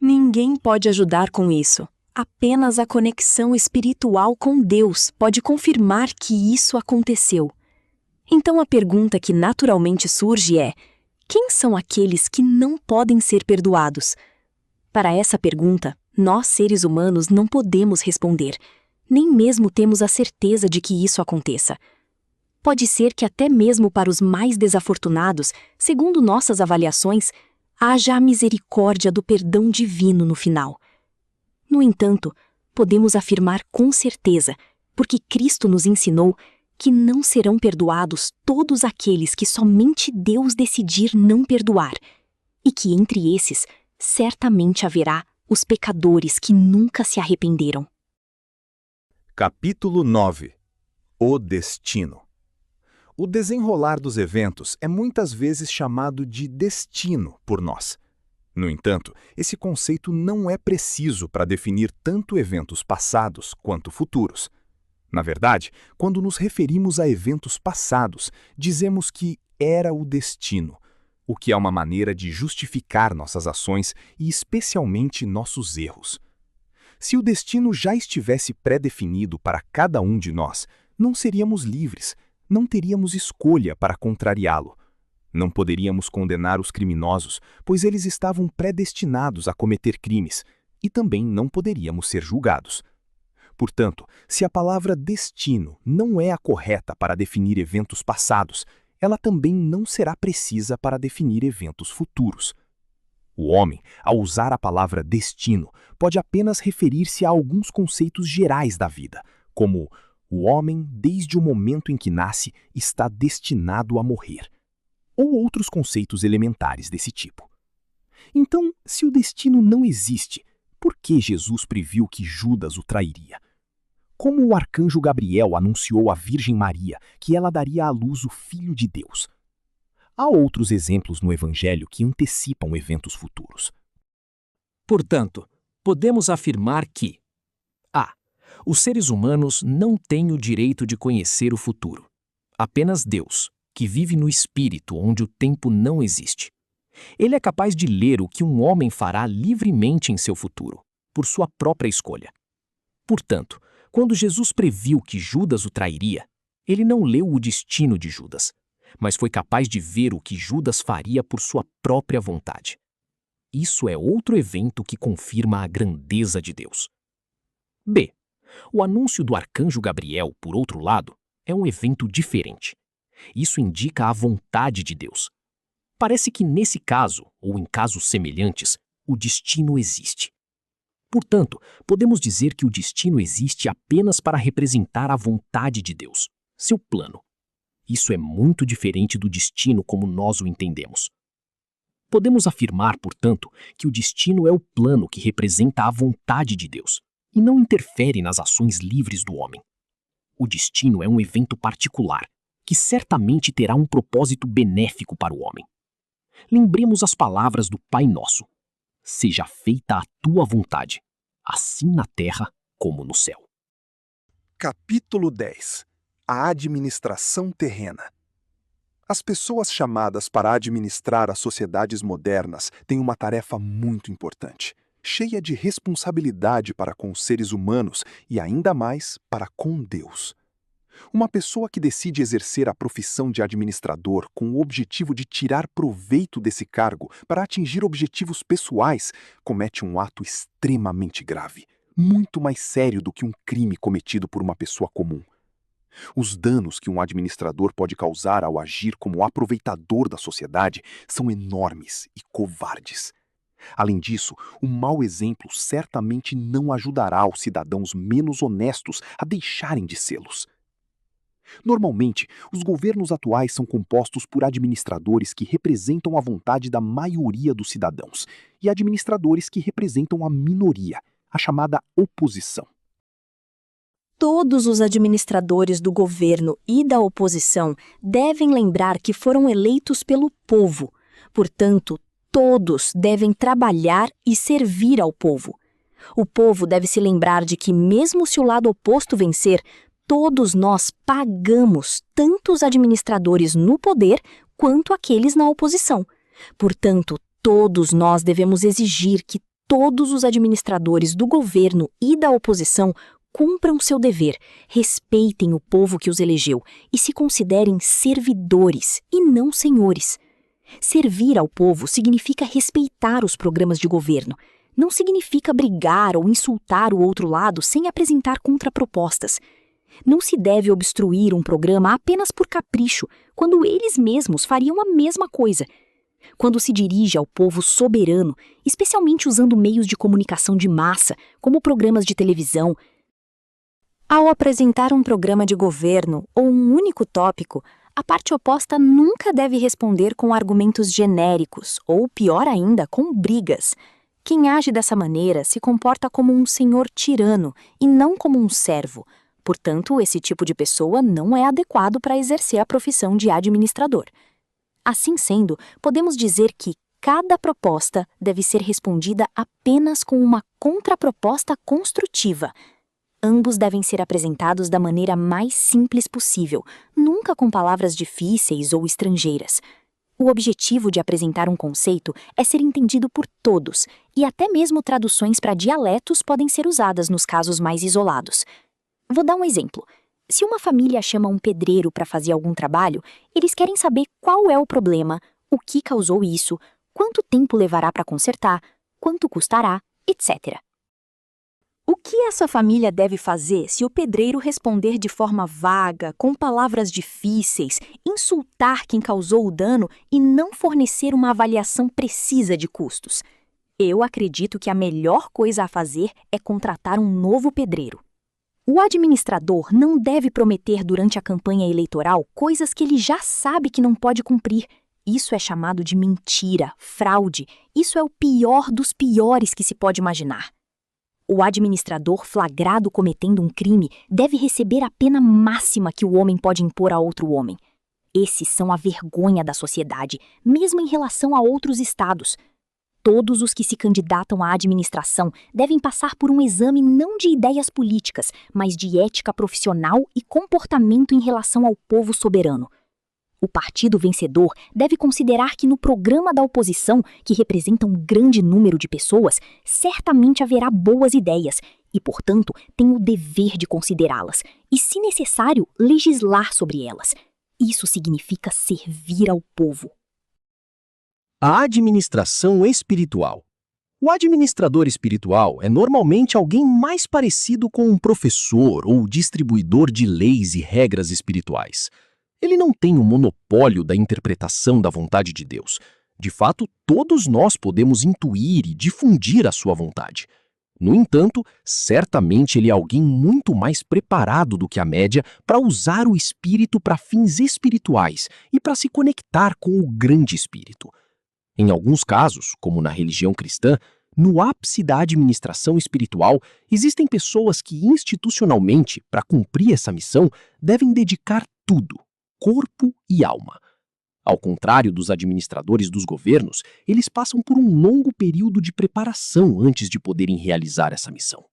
Ninguém pode ajudar com isso. Apenas a conexão espiritual com Deus pode confirmar que isso aconteceu. Então a pergunta que naturalmente surge é: quem são aqueles que não podem ser perdoados? Para essa pergunta, nós seres humanos não podemos responder, nem mesmo temos a certeza de que isso aconteça. Pode ser que até mesmo para os mais desafortunados, segundo nossas avaliações, haja a misericórdia do perdão divino no final. No entanto, podemos afirmar com certeza, porque Cristo nos ensinou, que não serão perdoados todos aqueles que somente Deus decidir não perdoar, e que entre esses, certamente haverá os pecadores que nunca se arrependeram. Capítulo 9. O destino. O desenrolar dos eventos é muitas vezes chamado de destino por nós. No entanto, esse conceito não é preciso para definir tanto eventos passados quanto futuros. Na verdade, quando nos referimos a eventos passados, dizemos que era o destino, o que é uma maneira de justificar nossas ações e especialmente nossos erros. Se o destino já estivesse pré-definido para cada um de nós, não seríamos livres, não teríamos escolha para contrariá-lo. Não poderíamos condenar os criminosos, pois eles estavam predestinados a cometer crimes, e também não poderíamos ser julgados. Portanto, se a palavra destino não é a correta para definir eventos passados, ela também não será precisa para definir eventos futuros. O homem, ao usar a palavra destino, pode apenas referir-se a alguns conceitos gerais da vida, como o homem, desde o momento em que nasce, está destinado a morrer, ou outros conceitos elementares desse tipo. Então, se o destino não existe, por que Jesus previu que Judas o trairia? Como o arcanjo Gabriel anunciou à Virgem Maria que ela daria à luz o Filho de Deus? Há outros exemplos no Evangelho que antecipam eventos futuros. Portanto, podemos afirmar que a. Os seres humanos não têm o direito de conhecer o futuro. Apenas Deus, que vive no espírito onde o tempo não existe. Ele é capaz de ler o que um homem fará livremente em seu futuro, por sua própria escolha. Portanto, quando Jesus previu que Judas o trairia, ele não leu o destino de Judas, mas foi capaz de ver o que Judas faria por sua própria vontade. Isso é outro evento que confirma a grandeza de Deus. B. O anúncio do arcanjo Gabriel, por outro lado, é um evento diferente. Isso indica a vontade de Deus. Parece que nesse caso, ou em casos semelhantes, o destino existe. Portanto, podemos dizer que o destino existe apenas para representar a vontade de Deus, seu plano. Isso é muito diferente do destino como nós o entendemos. Podemos afirmar, portanto, que o destino é o plano que representa a vontade de Deus e não interfere nas ações livres do homem. O destino é um evento particular, que certamente terá um propósito benéfico para o homem. Lembremos as palavras do Pai Nosso: seja feita a tua vontade, assim na terra como no céu. Capítulo 10. A administração terrena. As pessoas chamadas para administrar as sociedades modernas têm uma tarefa muito importante, cheia de responsabilidade para com os seres humanos e ainda mais para com Deus. Uma pessoa que decide exercer a profissão de administrador com o objetivo de tirar proveito desse cargo para atingir objetivos pessoais comete um ato extremamente grave, muito mais sério do que um crime cometido por uma pessoa comum. Os danos que um administrador pode causar ao agir como aproveitador da sociedade são enormes e covardes. Além disso, o mau exemplo certamente não ajudará os cidadãos menos honestos a deixarem de sê-los. Normalmente, os governos atuais são compostos por administradores que representam a vontade da maioria dos cidadãos e administradores que representam a minoria, a chamada oposição. Todos os administradores do governo e da oposição devem lembrar que foram eleitos pelo povo. Portanto, todos devem trabalhar e servir ao povo. O povo deve se lembrar de que, mesmo se o lado oposto vencer, todos nós pagamos tanto os administradores no poder quanto aqueles na oposição. Portanto, todos nós devemos exigir que todos os administradores do governo e da oposição cumpram seu dever, respeitem o povo que os elegeu e se considerem servidores e não senhores. Servir ao povo significa respeitar os programas de governo. Não significa brigar ou insultar o outro lado sem apresentar contrapropostas. Não se deve obstruir um programa apenas por capricho, quando eles mesmos fariam a mesma coisa. Quando se dirige ao povo soberano, especialmente usando meios de comunicação de massa, como programas de televisão, ao apresentar um programa de governo ou um único tópico, a parte oposta nunca deve responder com argumentos genéricos ou, pior ainda, com brigas. Quem age dessa maneira se comporta como um senhor tirano e não como um servo. Portanto, esse tipo de pessoa não é adequado para exercer a profissão de administrador. Assim sendo, podemos dizer que cada proposta deve ser respondida apenas com uma contraproposta construtiva. Ambos devem ser apresentados da maneira mais simples possível, nunca com palavras difíceis ou estrangeiras. O objetivo de apresentar um conceito é ser entendido por todos, e até mesmo traduções para dialetos podem ser usadas nos casos mais isolados. Vou dar um exemplo. Se uma família chama um pedreiro para fazer algum trabalho, eles querem saber qual é o problema, o que causou isso, quanto tempo levará para consertar, quanto custará, etc. O que essa família deve fazer se o pedreiro responder de forma vaga, com palavras difíceis, insultar quem causou o dano e não fornecer uma avaliação precisa de custos? Eu acredito que a melhor coisa a fazer é contratar um novo pedreiro. O administrador não deve prometer durante a campanha eleitoral coisas que ele já sabe que não pode cumprir. Isso é chamado de mentira, fraude. Isso é o pior dos piores que se pode imaginar. O administrador flagrado cometendo um crime deve receber a pena máxima que o homem pode impor a outro homem. Esses são a vergonha da sociedade, mesmo em relação a outros estados. Todos os que se candidatam à administração devem passar por um exame não de ideias políticas, mas de ética profissional e comportamento em relação ao povo soberano. O partido vencedor deve considerar que no programa da oposição, que representa um grande número de pessoas, certamente haverá boas ideias e, portanto, tem o dever de considerá-las e, se necessário, legislar sobre elas. Isso significa servir ao povo. A administração espiritual. O administrador espiritual é normalmente alguém mais parecido com um professor ou distribuidor de leis e regras espirituais. Ele não tem o monopólio da interpretação da vontade de Deus. De fato, todos nós podemos intuir e difundir a sua vontade. No entanto, certamente ele é alguém muito mais preparado do que a média para usar o espírito para fins espirituais e para se conectar com o grande espírito. Em alguns casos, como na religião cristã, no ápice da administração espiritual, existem pessoas que institucionalmente, para cumprir essa missão, devem dedicar tudo, corpo e alma. Ao contrário dos administradores dos governos, eles passam por um longo período de preparação antes de poderem realizar essa missão.